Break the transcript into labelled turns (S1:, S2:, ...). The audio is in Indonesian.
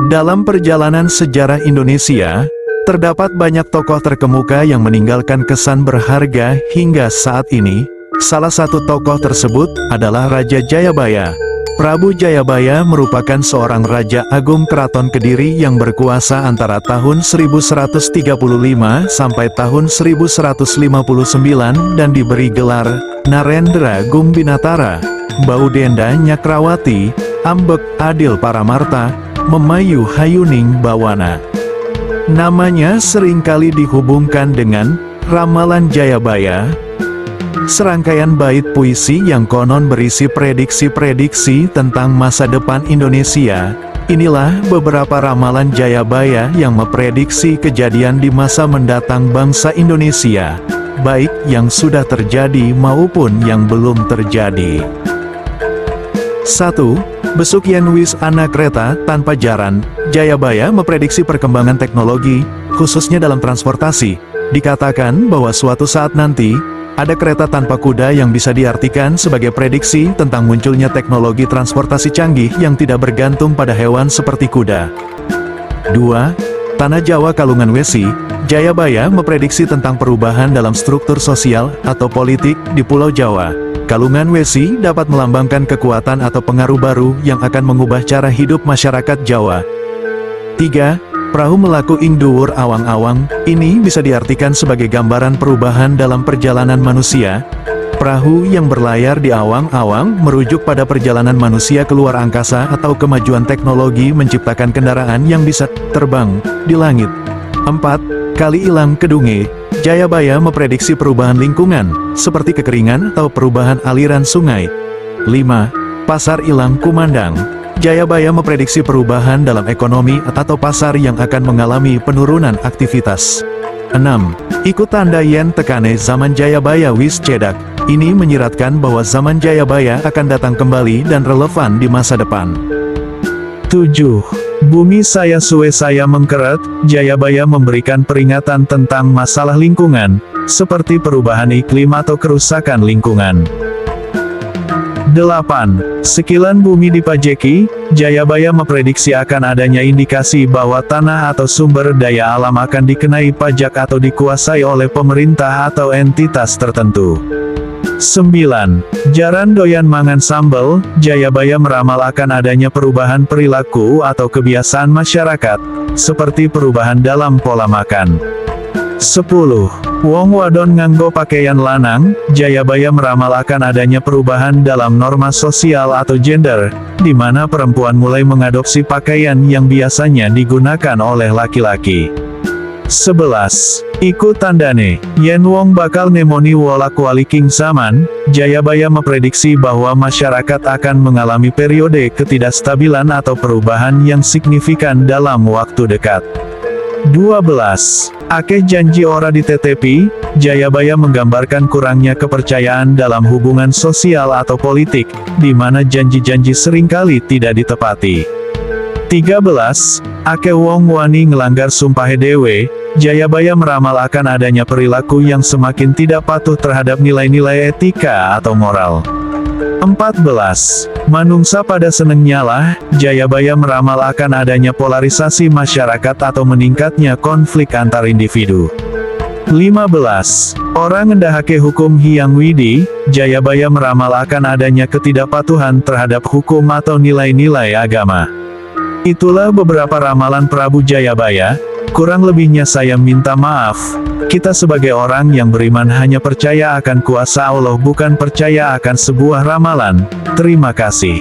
S1: Dalam perjalanan sejarah Indonesia, terdapat banyak tokoh terkemuka yang meninggalkan kesan berharga hingga saat ini. Salah satu tokoh tersebut adalah Raja Jayabaya. Prabu Jayabaya merupakan seorang Raja Agung Keraton Kediri yang berkuasa antara tahun 1135 sampai tahun 1159 dan diberi gelar Narendra Gumbinatara, Baudenda Nyakrawati, Ambek Adil Paramarta, Memayu Hayuning Bawana. Namanya seringkali dihubungkan dengan Ramalan Jayabaya, serangkaian bait puisi yang konon berisi prediksi-prediksi tentang masa depan Indonesia. Inilah beberapa ramalan Jayabaya yang memprediksi kejadian di masa mendatang bangsa Indonesia, baik yang sudah terjadi maupun yang belum terjadi. 1. Besukian wis anak kereta tanpa jaran. Jayabaya memprediksi perkembangan teknologi, khususnya dalam transportasi. Dikatakan bahwa suatu saat nanti, ada kereta tanpa kuda yang bisa diartikan sebagai prediksi tentang munculnya teknologi transportasi canggih yang tidak bergantung pada hewan seperti kuda. 2. Tanah Jawa Kalungan Wesi. Jayabaya memprediksi tentang perubahan dalam struktur sosial atau politik di Pulau Jawa. Kalungan Wesi dapat melambangkan kekuatan atau pengaruh baru yang akan mengubah cara hidup masyarakat Jawa. 3. Perahu melaku ing dhuwur awang-awang. Ini bisa diartikan sebagai gambaran perubahan dalam perjalanan manusia. Perahu yang berlayar di awang-awang merujuk pada perjalanan manusia keluar angkasa atau kemajuan teknologi menciptakan kendaraan yang bisa terbang di langit. 4. Kali Ilang Kedunge. Jayabaya memprediksi perubahan lingkungan, seperti kekeringan atau perubahan aliran sungai. 5. Pasar Ilang Kumandang. Jayabaya memprediksi perubahan dalam ekonomi atau pasar yang akan mengalami penurunan aktivitas. 6. Ikut tanda yen tekane zaman Jayabaya wis cedak. Ini menyiratkan bahwa zaman Jayabaya akan datang kembali dan relevan di masa depan. 7. Bumi saya suwe saya mengkeret. Jayabaya memberikan peringatan tentang masalah lingkungan, seperti perubahan iklim atau kerusakan lingkungan. 8. Sekilan bumi dipajeki. Jayabaya memprediksi akan adanya indikasi bahwa tanah atau sumber daya alam akan dikenai pajak atau dikuasai oleh pemerintah atau entitas tertentu. 9. Jaran doyan mangan sambel. Jayabaya meramal akan adanya perubahan perilaku atau kebiasaan masyarakat, seperti perubahan dalam pola makan. 10. Wong wadon nganggo pakaian lanang. Jayabaya meramal akan adanya perubahan dalam norma sosial atau gender, di mana perempuan mulai mengadopsi pakaian yang biasanya digunakan oleh laki-laki. 11. Iku tandane, yen wong bakal nemoni wolak waliking zaman. Jayabaya memprediksi bahwa masyarakat akan mengalami periode ketidakstabilan atau perubahan yang signifikan dalam waktu dekat. 12. Akeh janji ora ditetepi. Jayabaya menggambarkan kurangnya kepercayaan dalam hubungan sosial atau politik, di mana janji-janji seringkali tidak ditepati. 13. Akeh wong wani ngelanggar sumpahe dewe. Jayabaya meramal akan adanya perilaku yang semakin tidak patuh terhadap nilai-nilai etika atau moral. 14. Manungsa pada seneng nyalah. Jayabaya meramal akan adanya polarisasi masyarakat atau meningkatnya konflik antar individu. 15. Orang ngendahake hukum Hyang Widi. Jayabaya meramal akan adanya ketidakpatuhan terhadap hukum atau nilai-nilai agama. Itulah beberapa ramalan Prabu Jayabaya. Kurang lebihnya saya minta maaf. Kita sebagai orang yang beriman hanya percaya akan kuasa Allah, bukan percaya akan sebuah ramalan. Terima kasih.